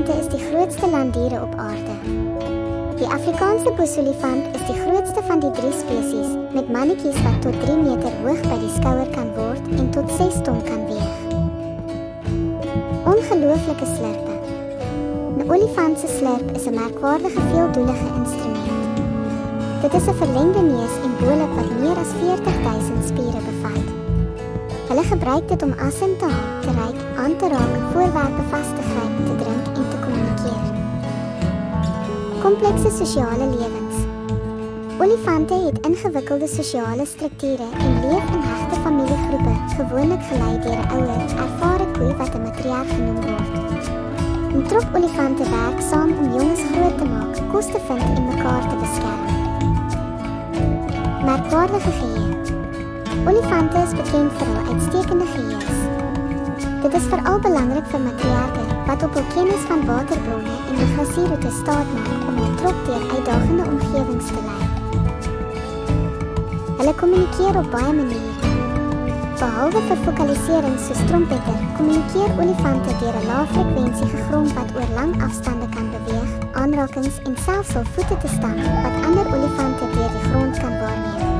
Olifante is die grootste landdiere op aarde. Die Afrikaanse boesolifant is die grootste van die 3 spesies, met mannetjies wat tot 3 meter hoog by die skouer kan word en tot 6 ton kan weeg. Ongelooflike slurpe. 'n Olifant se slurp is 'n merkwaardige veeldoelige instrument. Dit is 'n verlengde neus en bolop wat meer as 40.000 spiere bevat. Hulle gebruik dit om asem te haal, te ruik, aan te raak, voorwerpe vas te gryp, te drink en te kommunikeer. Komplekse sosiale lewens. Olifante het ingewikkelde sosiale strukture en leef in hegte familiegroepe, gewoonlik gelei deur 'n ouer, ervare koei wat 'n matriarg genoem word. 'n Trop olifante werk saam om jonges groot te maak, kos te vind en mekaar te beskerm. Merkwaardige geheue. Olifante is bekend vir hul uitstekende geheues. Dit is veral belangrik vir matriarge wat op hul kennis van waterbronne en migrasieroutes staat maak om hul trop deur uitdagende omgewings te lei. Hulle kommunikeer op baie maniere. Behalwe vir vokalisering soos trompeter, kommunikeer olifante deur 'n lae-frekwensie gegrom wat oor lang afstande kan beweeg, aanrakings en selfs hul voete te stamp wat ander olifante deur die grond kan waarneem.